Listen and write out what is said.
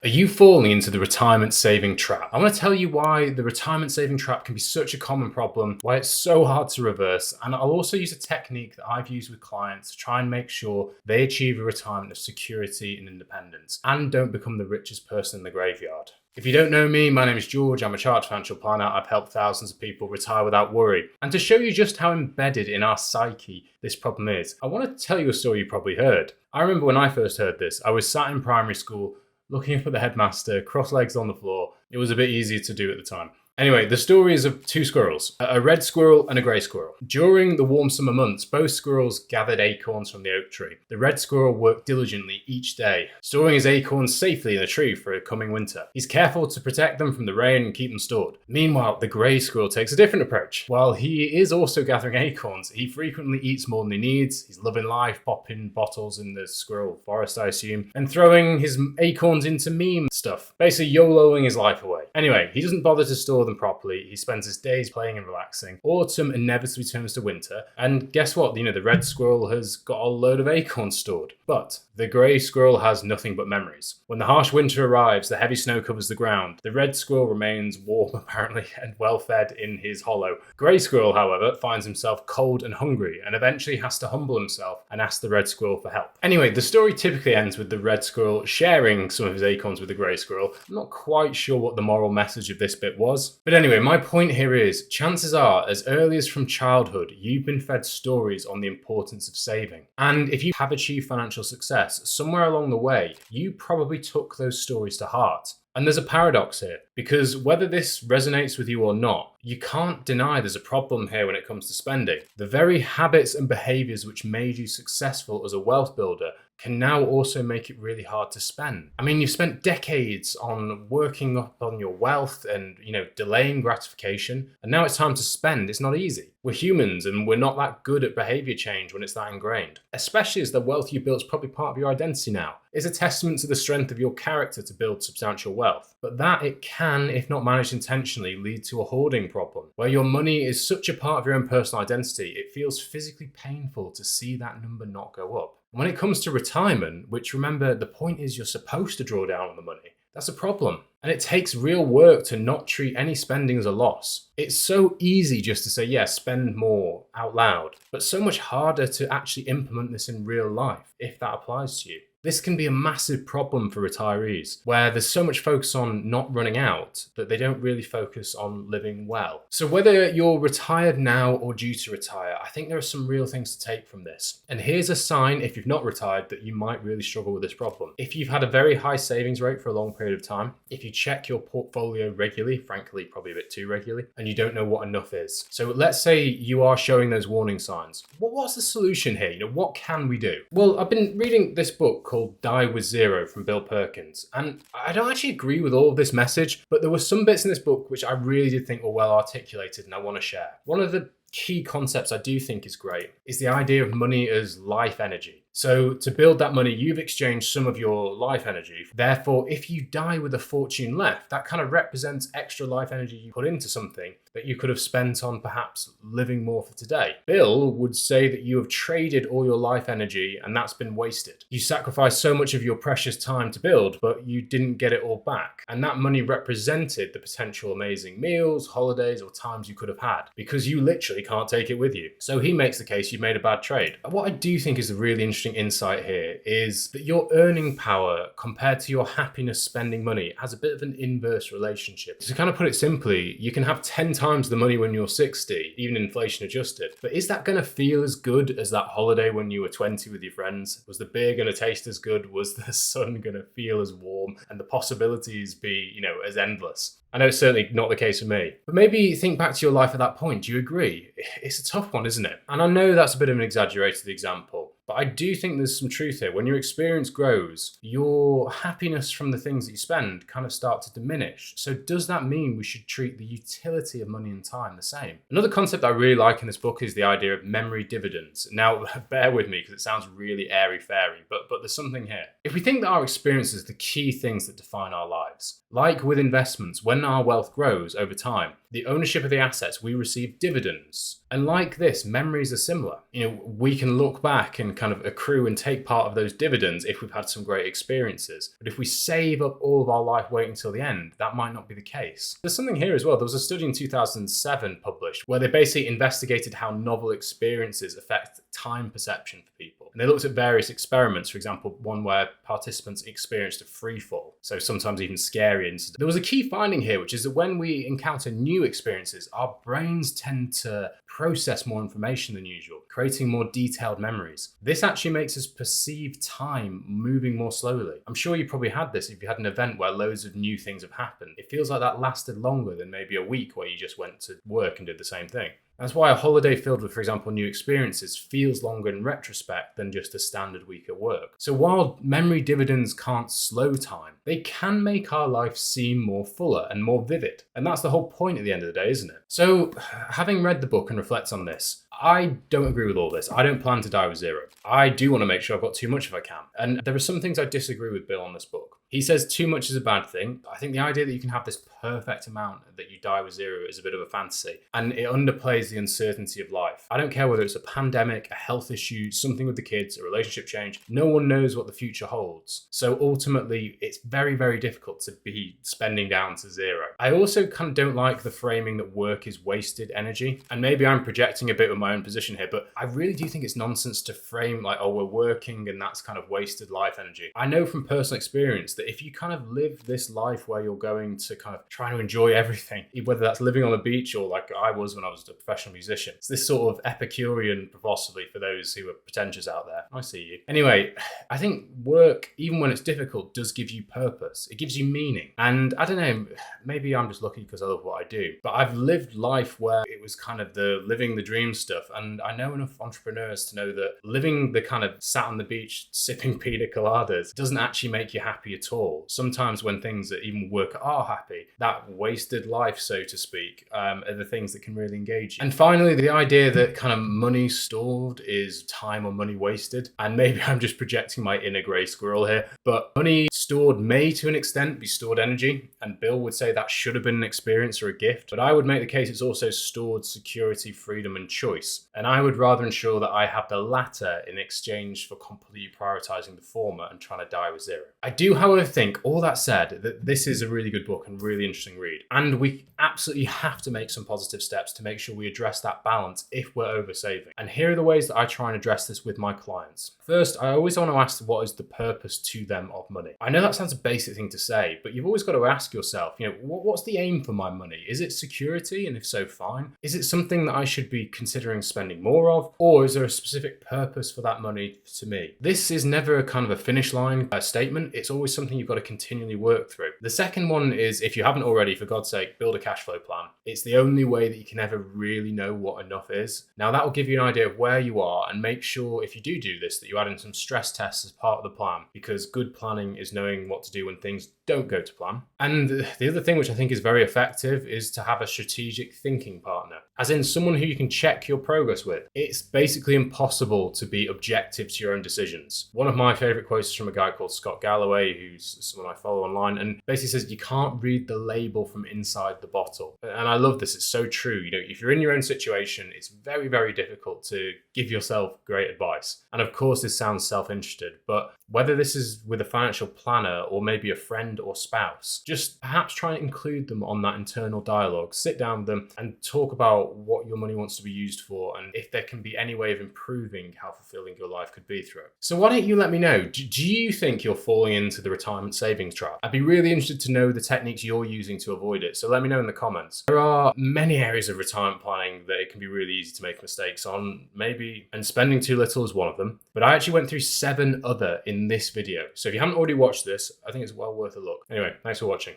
Are you falling into the retirement saving trap? I'm going to tell you why the retirement saving trap can be such a common problem, why it's so hard to reverse, and I'll also use a technique that I've used with clients to try and make sure they achieve a retirement of security and independence and don't become the richest person in the graveyard. If you don't know me, my name is George. I'm a chartered financial planner. I've helped thousands of people retire without worry. And to show you just how embedded in our psyche this problem is, I want to tell you a story you probably heard. I remember when I first heard this, I was sat in primary school looking up at the headmaster, cross legs on the floor. It was a bit easier to do at the time. Anyway, the story is of two squirrels, a red squirrel and a grey squirrel. During the warm summer months, both squirrels gathered acorns from the oak tree. The red squirrel worked diligently each day, storing his acorns safely in a tree for a coming winter. He's careful to protect them from the rain and keep them stored. Meanwhile, the grey squirrel takes a different approach. While he is also gathering acorns, he frequently eats more than he needs. He's loving life, popping bottles in the squirrel forest, I assume, and throwing his acorns into meme stuff, basically YOLOing his life away. Anyway, he doesn't bother to store them properly. He spends his days playing and relaxing. Autumn inevitably turns to winter, and guess what? The red squirrel has got a load of acorns stored. But the grey squirrel has nothing but memories. When the harsh winter arrives, the heavy snow covers the ground. The red squirrel remains warm, apparently, and well fed in his hollow. Grey squirrel, however, finds himself cold and hungry, and eventually has to humble himself and ask the red squirrel for help. Anyway, the story typically ends with the red squirrel sharing some of his acorns with the grey squirrel. I'm not quite sure what the moral message of this bit was. But anyway, my point here is, chances are, as early as from childhood, you've been fed stories on the importance of saving. And if you have achieved financial success, somewhere along the way, you probably took those stories to heart. And there's a paradox here, because whether this resonates with you or not, you can't deny there's a problem here when it comes to spending. The very habits and behaviors which made you successful as a wealth builder can now also make it really hard to spend. I mean, you've spent decades on working up on your wealth and, delaying gratification, and now it's time to spend. It's not easy. We're humans and we're not that good at behavior change when it's that ingrained, especially as the wealth you built is probably part of your identity now. It's a testament to the strength of your character to build substantial wealth, but that it can, if not managed intentionally, lead to a hoarding problem, where your money is such a part of your own personal identity, it feels physically painful to see that number not go up. When it comes to retirement, which remember, the point is you're supposed to draw down on the money, that's a problem. And it takes real work to not treat any spending as a loss. It's so easy just to say, yes, spend more out loud, but so much harder to actually implement this in real life, if that applies to you. This can be a massive problem for retirees, where there's so much focus on not running out that they don't really focus on living well. So whether you're retired now or due to retire, I think there are some real things to take from this. And here's a sign, if you've not retired, that you might really struggle with this problem. If you've had a very high savings rate for a long period of time, if you check your portfolio regularly, frankly, probably a bit too regularly, and you don't know what enough is. So let's say you are showing those warning signs. What's the solution here? What can we do? Well, I've been reading this book called Die with Zero from Bill Perkins. And I don't actually agree with all of this message, but there were some bits in this book which I really did think were well articulated and I want to share. One of the key concepts I do think is great is the idea of money as life energy. So to build that money, you've exchanged some of your life energy. Therefore, if you die with a fortune left, that kind of represents extra life energy you put into something that you could have spent on perhaps living more for today. Bill would say that you have traded all your life energy and that's been wasted. You sacrificed so much of your precious time to build, but you didn't get it all back. And that money represented the potential amazing meals, holidays, or times you could have had, because you literally can't take it with you. So he makes the case you've made a bad trade. What I do think is a really interesting insight here is that your earning power compared to your happiness spending money has a bit of an inverse relationship. To kind of put it simply, you can have 10 times the money when you're 60, even inflation adjusted. But is that going to feel as good as that holiday when you were 20 with your friends? Was the beer going to taste as good? Was the sun going to feel as warm? And the possibilities be, as endless? I know it's certainly not the case for me. But maybe think back to your life at that point. Do you agree? It's a tough one, isn't it? And I know that's a bit of an exaggerated example, but I do think there's some truth here. When your experience grows, your happiness from the things that you spend kind of start to diminish. So does that mean we should treat the utility of money and time the same? Another concept I really like in this book is the idea of memory dividends. Now, bear with me because it sounds really airy-fairy, but there's something here. If we think that our experiences are the key things that define our lives, like with investments, when our wealth grows over time, the ownership of the assets, we receive dividends. And like this, memories are similar. We can look back and kind of accrue and take part of those dividends if we've had some great experiences. But if we save up all of our life waiting till the end, that might not be the case. There's something here as well. There was a study in 2007 published where they basically investigated how novel experiences affect time perception for people. And they looked at various experiments, for example, one where participants experienced a free fall, so sometimes even scary incidents. There was a key finding here, which is that when we encounter new experiences, our brains tend to process more information than usual, creating more detailed memories. This actually makes us perceive time moving more slowly. I'm sure you probably had this if you had an event where loads of new things have happened. It feels like that lasted longer than maybe a week where you just went to work and did the same thing. That's why a holiday filled with, for example, new experiences feels longer in retrospect than just a standard week at work. So while memory dividends can't slow time, they can make our life seem more fuller and more vivid. And that's the whole point at the end of the day, isn't it? So having read the book and reflect on this, I don't agree with all this. I don't plan to die with zero. I do want to make sure I've got too much if I can. And there are some things I disagree with Bill on this book. He says too much is a bad thing. I think the idea that you can have this perfect amount that you die with zero is a bit of a fantasy, and it underplays the uncertainty of life. I don't care whether it's a pandemic, a health issue, something with the kids, a relationship change. No one knows what the future holds. So ultimately, it's very, very difficult to be spending down to zero. I also kind of don't like the framing that work is wasted energy. And maybe I'm projecting a bit with my own position here, but I really do think it's nonsense to frame like, oh, we're working and that's kind of wasted life energy. I know from personal experience that if you kind of live this life where you're going to kind of try to enjoy everything, whether that's living on the beach or like I was when I was a professional musician, it's this sort of Epicurean philosophy for those who are pretentious out there. I see you. Anyway, I think work, even when it's difficult, does give you purpose. It gives you meaning. And I don't know, maybe I'm just lucky because I love what I do, but I've lived life where it was kind of the living the dream stuff. And I know enough entrepreneurs to know that living the kind of sat on the beach sipping pina coladas doesn't actually make you happy at all. Sometimes when things that even work are happy, that wasted life, so to speak, are the things that can really engage you. And finally, the idea that kind of money stored is time or money wasted. And maybe I'm just projecting my inner grey squirrel here, but money stored may to an extent be stored energy. And Bill would say that should have been an experience or a gift. But I would make the case it's also stored security, freedom, and choice. And I would rather ensure that I have the latter in exchange for completely prioritizing the former and trying to die with zero. I do, however, think, all that said, that this is a really good book and really interesting read. And we absolutely have to make some positive steps to make sure we address that balance if we're oversaving. And here are the ways that I try and address this with my clients. First, I always want to ask what is the purpose to them of money. I know that sounds a basic thing to say, but you've always got to ask yourself, what's the aim for my money? Is it security? And if so, fine. Is it something that I should be considering spending more of? Or is there a specific purpose for that money to me? This is never a kind of a finish line statement. It's always something you've got to continually work through. The second one is, if you haven't already, for God's sake, build a cash flow plan. It's the only way that you can ever really know what enough is. Now that will give you an idea of where you are, and make sure if you do this, that you add in some stress tests as part of the plan, because good planning is knowing what to do when things don't go to plan. And the other thing which I think is very effective is to have a strategic thinking partner, as in someone who you can check your progress with. It's basically impossible to be objective to your own decisions. One of my favorite quotes is from a guy called Scott Galloway, who's someone I follow online, and basically says you can't read the label from inside the bottle. And I love this. It's so true. If you're in your own situation, it's very, very difficult to give yourself great advice. And of course, this sounds self-interested, but whether this is with a financial planner or maybe a friend or spouse, just perhaps try and include them on that internal dialogue. Sit down with them and talk about what your money wants to be used for, and if there can be any way of improving how fulfilling your life could be through it. So why don't you let me know, do you think you're falling into the retirement savings trap? I'd be really interested to know the techniques you're using to avoid it, so let me know in the comments. There are many areas of retirement planning that it can be really easy to make mistakes on, and spending too little is one of them, but I actually went through 7 other in this video. So if you haven't already watched this, I think it's well worth a look. Anyway, thanks for watching.